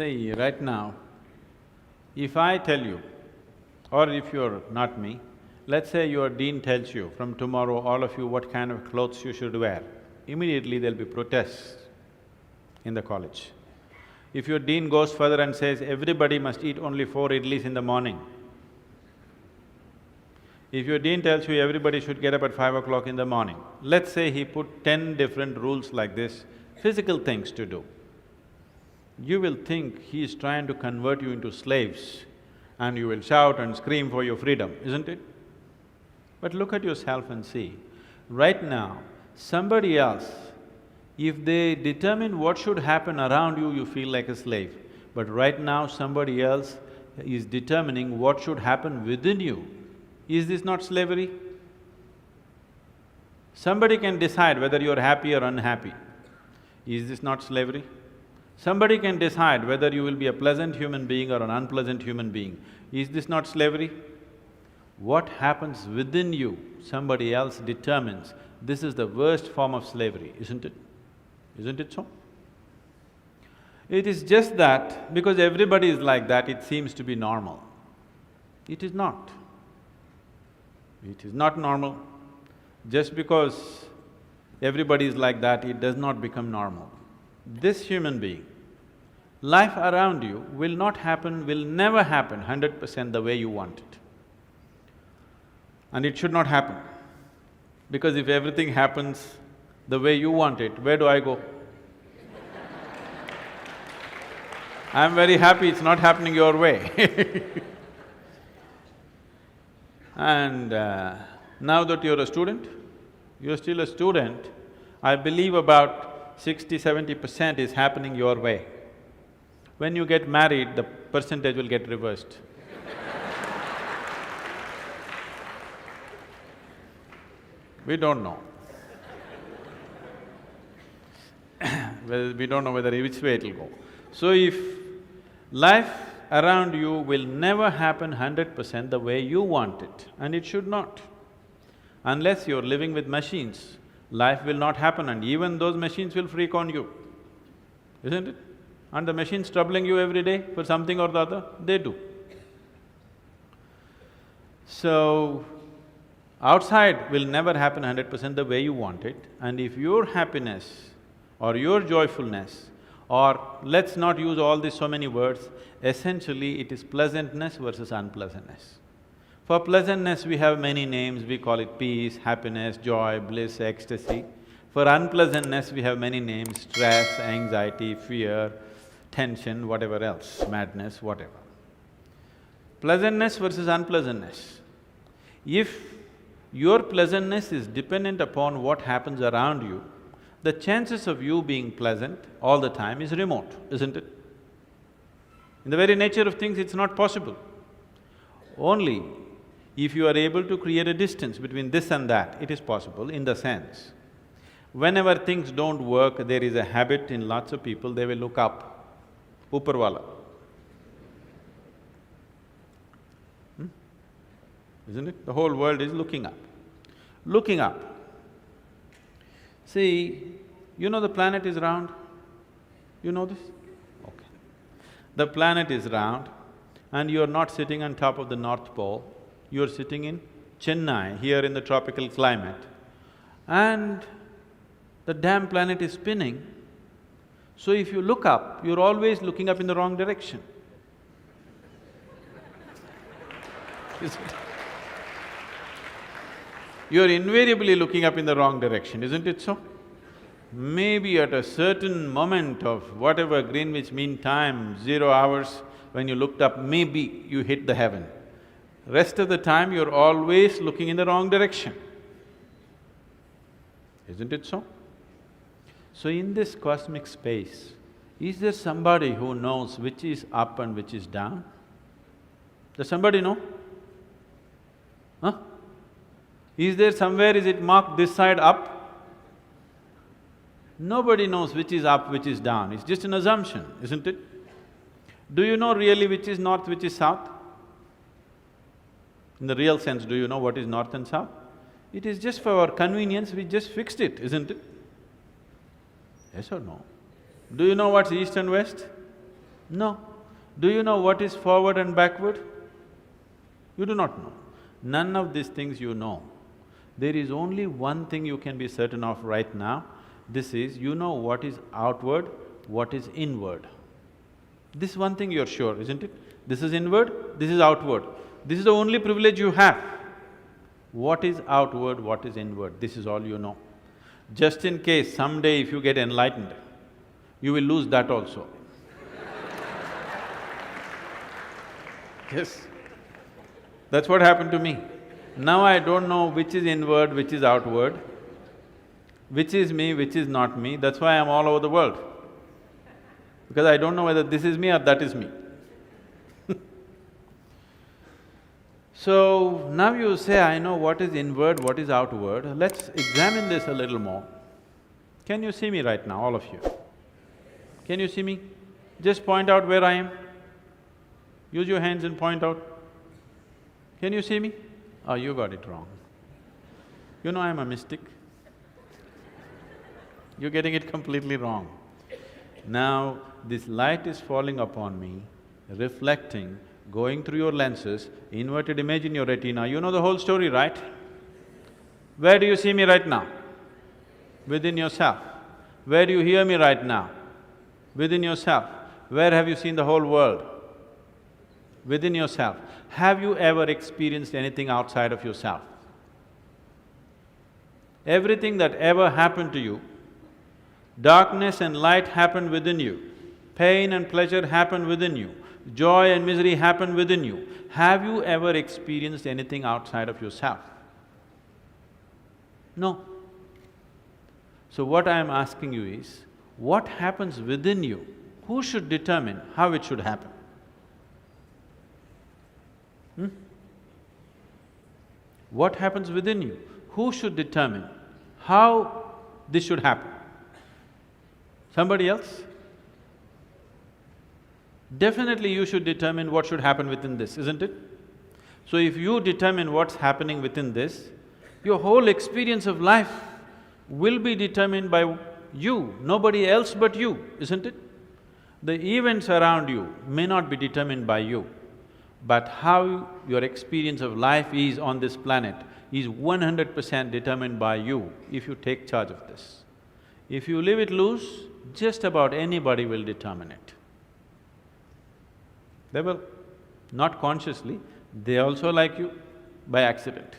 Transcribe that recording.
See, right now, if I tell you, or if you're not me, let's say your dean tells you, from tomorrow all of you what kind of clothes you should wear, immediately there'll be protests in the college. If your dean goes further and says, everybody must eat only 4 idlis in the morning, if your dean tells you everybody should get up at 5 o'clock in the morning, let's say he put 10 different rules like this, physical things to do, you will think he is trying to convert you into slaves and you will shout and scream for your freedom, isn't it? But look at yourself and see, right now, somebody else, if they determine what should happen around you, you feel like a slave. But right now, somebody else is determining what should happen within you. Is this not slavery? Somebody can decide whether you're happy or unhappy. Is this not slavery? Somebody can decide whether you will be a pleasant human being or an unpleasant human being. Is this not slavery? What happens within you, somebody else determines. This is the worst form of slavery, isn't it? Isn't it so? It is just that because everybody is like that, it seems to be normal. It is not. It is not normal. Just because everybody is like that, it does not become normal. This human being, life around you will not happen, will never happen 100% the way you want it. And it should not happen. Because if everything happens the way you want it, where do I go? I'm very happy it's not happening your way. And now that you're a student, you're still a student, I believe about 60–70% is happening your way. When you get married, the percentage will get reversed. We don't know. Well, we don't know which way it'll go. So if life around you will never happen 100% the way you want it, and it should not. Unless you're living with machines, life will not happen and even those machines will freak on you, isn't it? And the machines troubling you every day for something or the other, they do. So, outside will never happen 100% the way you want it, and if your happiness or your joyfulness, or let's not use all these so many words, essentially it is pleasantness versus unpleasantness. For pleasantness we have many names, we call it peace, happiness, joy, bliss, ecstasy. For unpleasantness we have many names, stress, anxiety, fear, tension, whatever else, madness, whatever. Pleasantness versus unpleasantness. If your pleasantness is dependent upon what happens around you, the chances of you being pleasant all the time is remote, isn't it? In the very nature of things, it's not possible. Only if you are able to create a distance between this and that, it is possible in the sense, whenever things don't work, there is a habit in lots of people, they will look up, Upar Isn't it? The whole world is looking up. Looking up. See, you know the planet is round? You know this? Okay. The planet is round and you're not sitting on top of the North Pole, you're sitting in Chennai, here in the tropical climate, and the damn planet is spinning. So if you look up, you're always looking up in the wrong direction. Isn't it? You're invariably looking up in the wrong direction, isn't it so? Maybe at a certain moment of whatever Greenwich Mean Time, 0 hours, when you looked up, maybe you hit the heaven. Rest of the time, you're always looking in the wrong direction. Isn't it so? So in this cosmic space, is there somebody who knows which is up and which is down? Does somebody know? Huh? Is there somewhere, is it marked this side up? Nobody knows which is up, which is down, it's just an assumption, isn't it? Do you know really which is north, which is south? In the real sense, do you know what is north and south? It is just for our convenience, we just fixed it, isn't it? Yes or no? Do you know what's east and west? No. Do you know what is forward and backward? You do not know. None of these things you know. There is only one thing you can be certain of right now, this is, you know what is outward, what is inward. This one thing you're sure, isn't it? This is inward, this is outward. This is the only privilege you have. What is outward, what is inward, this is all you know. Just in case someday if you get enlightened, you will lose that also. Yes. That's what happened to me. Now I don't know which is inward, which is outward, which is me, which is not me, that's why I'm all over the world. Because I don't know whether this is me or that is me. So, now you say, I know what is inward, what is outward, let's examine this a little more. Can you see me right now, all of you? Can you see me? Just point out where I am. Use your hands and point out. Can you see me? Oh, you got it wrong. You know I'm a mystic. You're getting it completely wrong. Now, this light is falling upon me, reflecting, going through your lenses, inverted image in your retina, you know the whole story, right? Where do you see me right now? Within yourself. Where do you hear me right now? Within yourself. Where have you seen the whole world? Within yourself. Have you ever experienced anything outside of yourself? Everything that ever happened to you, darkness and light happened within you, pain and pleasure happened within you, joy and misery happened within you. Have you ever experienced anything outside of yourself? No. So what I am asking you is, what happens within you? Who should determine how it should happen? What happens within you? Who should determine how this should happen? Somebody else? Definitely you should determine what should happen within this, isn't it? So if you determine what's happening within this, your whole experience of life will be determined by you, nobody else but you, isn't it? The events around you may not be determined by you, but how your experience of life is on this planet is 100% determined by you if you take charge of this. If you leave it loose, just about anybody will determine it. They will, not consciously, they also like you by accident.